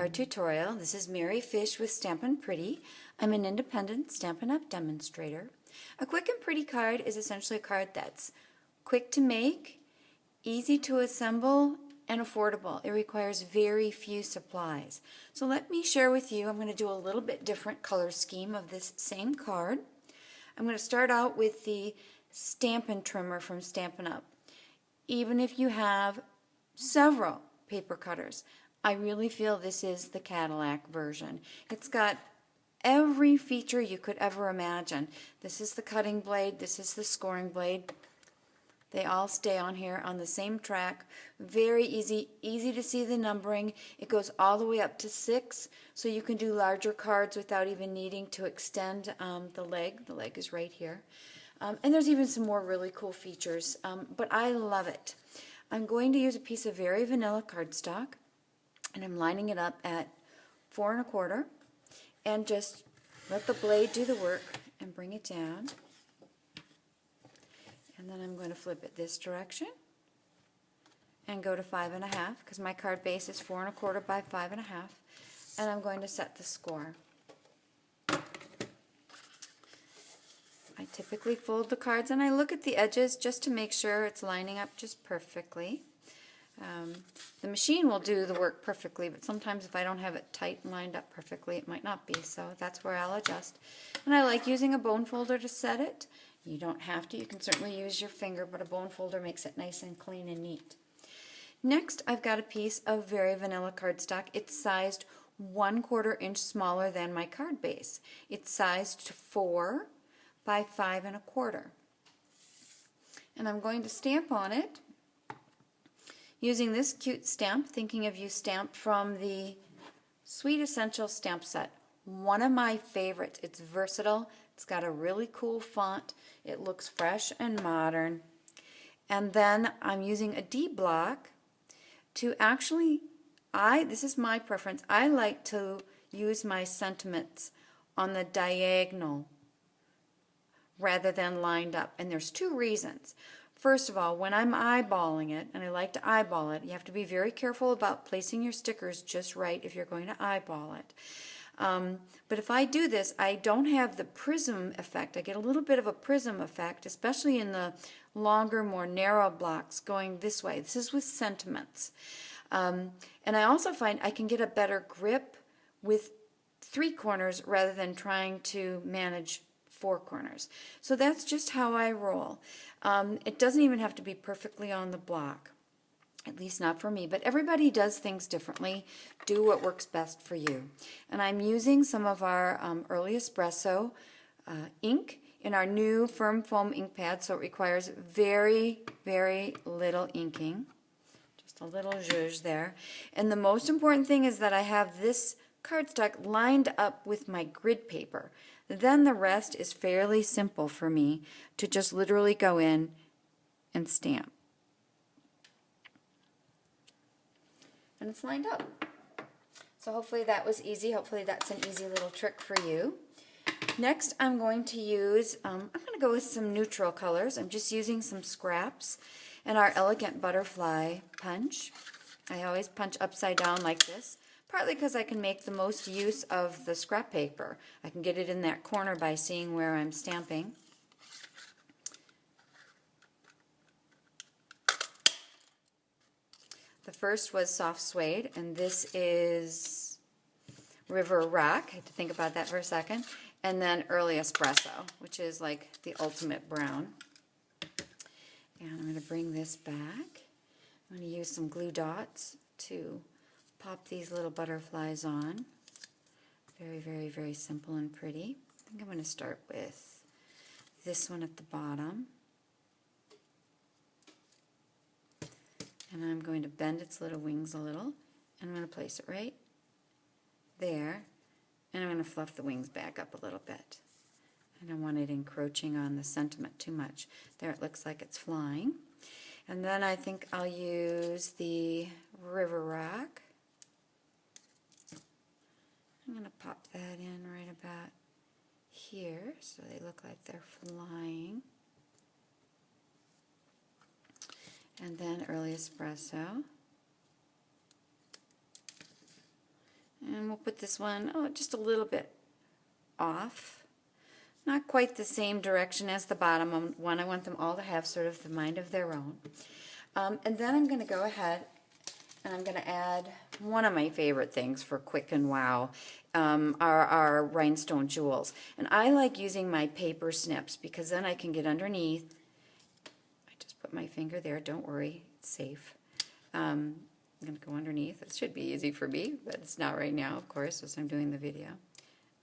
card tutorial. This is Mary Fish with Stampin' Pretty. I'm an independent Stampin' Up! Demonstrator. A quick and pretty card is essentially a card that's quick to make, easy to assemble, and affordable. It requires very few supplies. So let me share with you, I'm going to do a little bit different color scheme of this same card. I'm going to start out with the Stampin' trimmer from Stampin' Up! Even if you have several paper cutters, I really feel this is the Cadillac version. It's got every feature you could ever imagine. This is the cutting blade, this is the scoring blade. They all stay on here on the same track. Very easy to see the numbering. It goes all the way up to 6, so you can do larger cards without even needing to extend the leg. The leg is right here. And there's even some more really cool features, but I love it. I'm going to use a piece of very vanilla cardstock, and I'm lining it up at 4 1/4, and just let the blade do the work and bring it down. And then I'm going to flip it this direction and go to 5 1/2, because my card base is 4 1/4 by 5 1/2, and I'm going to set the score. I typically fold the cards and I look at the edges just to make sure it's lining up just perfectly. The machine will do the work perfectly, but sometimes if I don't have it tight and lined up perfectly, it might not be, so that's where I'll adjust. And I like using a bone folder to set it. You don't have to, you can certainly use your finger, but a bone folder makes it nice and clean and neat. Next, I've got a piece of very vanilla cardstock. It's sized 1/4 inch smaller than my card base. It's sized to 4 by 5 1/4. And I'm going to stamp on it using this cute stamp, thinking of you stamp from the Sweet Essential stamp set. One of my favorites. It's versatile. It's got a really cool font. It looks fresh and modern. And then I'm using a D block to actually, this is my preference, I like to use my sentiments on the diagonal rather than lined up. And there's 2 reasons. First of all, when I'm eyeballing it, and I like to eyeball it, you have to be very careful about placing your stickers just right if you're going to eyeball it. But if I do this, I don't have the prism effect. I get a little bit of a prism effect, especially in the longer, more narrow blocks going this way. This is with sentiments. And I also find I can get a better grip with 3 corners rather than trying to manage 4 corners. So that's just how I roll. It doesn't even have to be perfectly on the block, at least not for me, but everybody does things differently. Do what works best for you. And I'm using some of our early espresso ink in our new firm foam ink pad, so it requires very, very little inking. Just a little zhuzh there. And the most important thing is that I have this cardstock lined up with my grid paper. Then the rest is fairly simple for me to just literally go in and stamp. And it's lined up. So hopefully that was easy. Hopefully that's an easy little trick for you. Next I'm going to use, I'm going to go with some neutral colors. I'm just using some scraps and our Elegant Butterfly punch. I always punch upside down like this, partly because I can make the most use of the scrap paper. I can get it in that corner by seeing where I'm stamping. The first was Soft Suede, and this is River Rock. I had to think about that for a second. And then Early Espresso, which is like the ultimate brown. And I'm going to bring this back. I'm going to use some glue dots to pop these little butterflies on. Very, very, very simple and pretty. I think I'm going to start with this one at the bottom. And I'm going to bend its little wings a little. And I'm going to place it right there. And I'm going to fluff the wings back up a little bit. I don't want it encroaching on the sentiment too much. There, it looks like it's flying. And then I think I'll use the River Rock. I'm going to pop that in right about here so they look like they're flying. And then Early Espresso. And we'll put this one, oh, just a little bit off. Not quite the same direction as the bottom one. I want them all to have sort of the mind of their own. And then I'm going to go ahead and I'm going to add one of my favorite things for quick and wow, our rhinestone jewels. And I like using my paper snips because then I can get underneath. I just put my finger there, don't worry, it's safe. I'm going to go underneath. It should be easy for me, but it's not right now, of course, as I'm doing the video.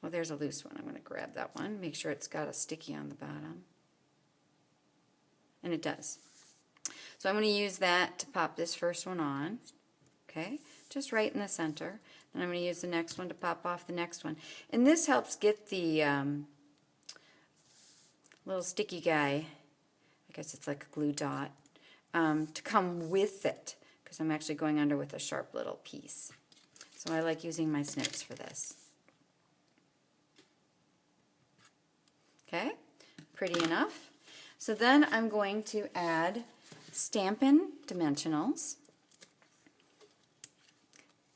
Well, there's a loose one. I'm going to grab that one, make sure it's got a sticky on the bottom. And it does. So I'm going to use that to pop this first one on. Okay, just right in the center. Then I'm going to use the next one to pop off the next one. And this helps get the little sticky guy, I guess it's like a glue dot, to come with it, because I'm actually going under with a sharp little piece. So I like using my snips for this. Okay, pretty enough. So then I'm going to add Stampin' dimensionals.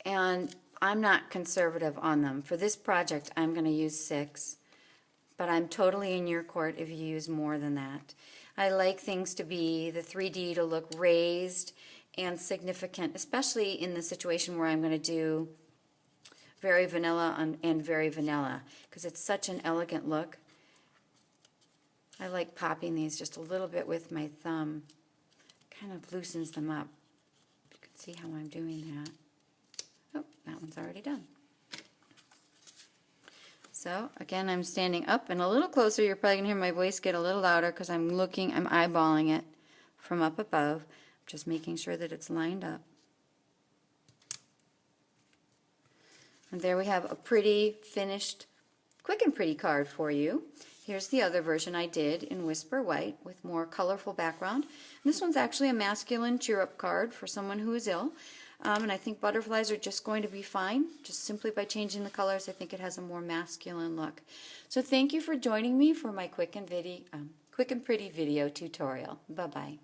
And I'm not conservative on them. For this project, I'm going to use 6, but I'm totally in your court if you use more than that. I like things to be, the 3D to look raised and significant, especially in the situation where I'm going to do very vanilla and very vanilla, because it's such an elegant look. I like popping these just a little bit with my thumb. Kind of loosens them up. You can see how I'm doing that. Oh, that one's already done. So again, I'm standing up and a little closer. You're probably going to hear my voice get a little louder because I'm eyeballing it from up above, just making sure that it's lined up. And there we have a pretty finished, quick and pretty card for you. Here's the other version I did in Whisper White with more colorful background. And this one's actually a masculine cheer-up card for someone who is ill. And I think butterflies are just going to be fine. Just simply by changing the colors, I think it has a more masculine look. So thank you for joining me for my quick and pretty video tutorial. Bye-bye.